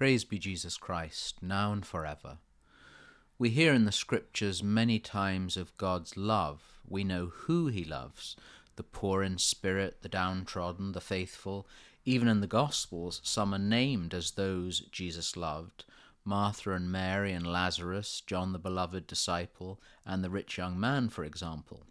Praise be Jesus Christ, now and forever. We hear in the Scriptures many times of God's love. We know who he loves, the poor in spirit, the downtrodden, the faithful. Even in the Gospels, some are named as those Jesus loved: Martha and Mary and Lazarus, John the beloved disciple, and the rich young man, for example.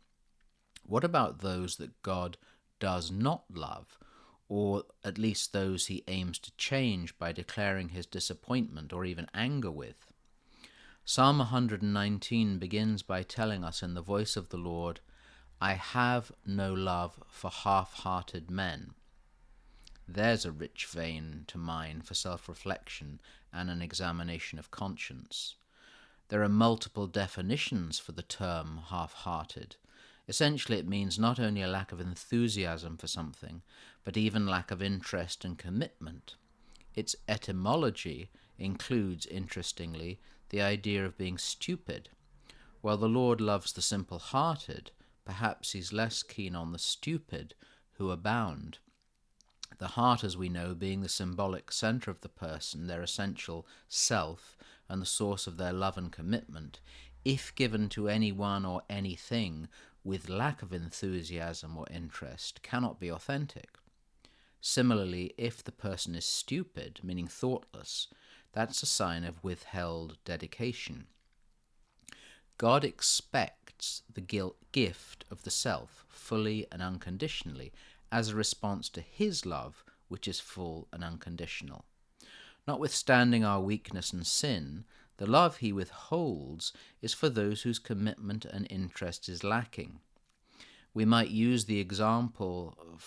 What about those that God does not love, or at least those he aims to change by declaring his disappointment or even anger with? Psalm 119 begins by telling us in the voice of the Lord, "I have no love for half-hearted men." There's a rich vein to mine for self-reflection and an examination of conscience. There are multiple definitions for the term half-hearted. Essentially, it means not only a lack of enthusiasm for something, but even lack of interest and commitment. Its etymology includes, interestingly, the idea of being stupid. While the Lord loves the simple-hearted, perhaps he's less keen on the stupid who abound. The heart, as we know, being the symbolic center of the person, their essential self, and the source of their love and commitment, if given to anyone or anything with lack of enthusiasm or interest, cannot be authentic. Similarly, if the person is stupid, meaning thoughtless, that's a sign of withheld dedication. God expects the gift of the self, fully and unconditionally, as a response to his love, which is full and unconditional. Notwithstanding our weakness and sin, the love he withholds is for those whose commitment and interest is lacking. We might use the example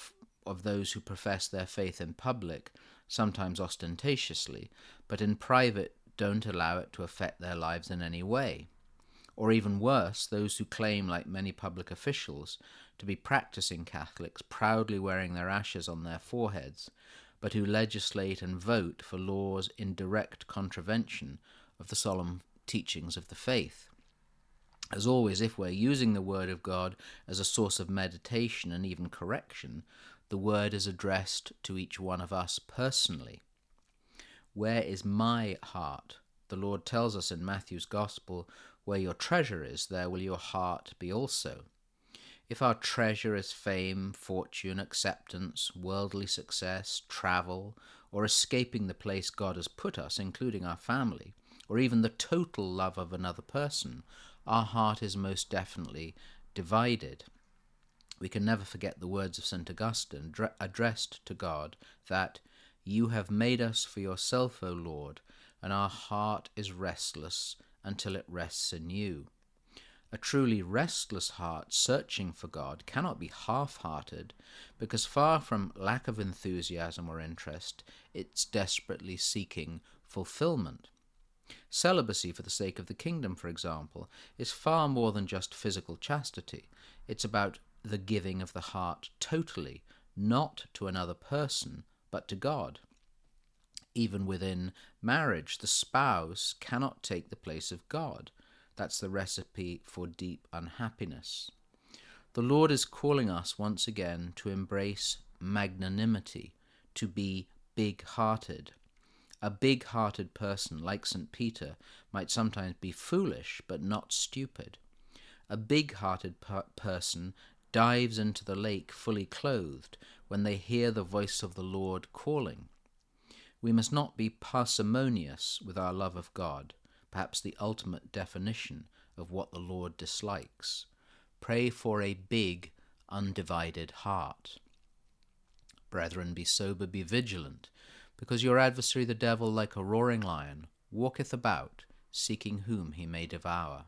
of those who profess their faith in public, sometimes ostentatiously, but in private don't allow it to affect their lives in any way. Or even worse, those who claim, like many public officials, to be practicing Catholics, proudly wearing their ashes on their foreheads, but who legislate and vote for laws in direct contravention of the solemn teachings of the faith. As always, if we're using the Word of God as a source of meditation and even correction, the Word is addressed to each one of us personally. Where is my heart? The Lord tells us in Matthew's Gospel, "Where your treasure is, there will your heart be also." If our treasure is fame, fortune, acceptance, worldly success, travel, or escaping the place God has put us, including our family, or even the total love of another person, our heart is most definitely divided. We can never forget the words of St. Augustine addressed to God, that "You have made us for yourself, O Lord, and our heart is restless until it rests in you." A truly restless heart searching for God cannot be half-hearted, because far from lack of enthusiasm or interest, it's desperately seeking fulfillment. Celibacy for the sake of the kingdom, for example, is far more than just physical chastity. It's about the giving of the heart totally, not to another person, but to God. Even within marriage, the spouse cannot take the place of God. That's the recipe for deep unhappiness. The Lord is calling us once again to embrace magnanimity, to be big-hearted. A big-hearted person, like St. Peter, might sometimes be foolish, but not stupid. A big-hearted person dives into the lake fully clothed when they hear the voice of the Lord calling. We must not be parsimonious with our love of God, perhaps the ultimate definition of what the Lord dislikes. Pray for a big, undivided heart. Brethren, be sober, be vigilant, because your adversary the devil, like a roaring lion, walketh about, seeking whom he may devour.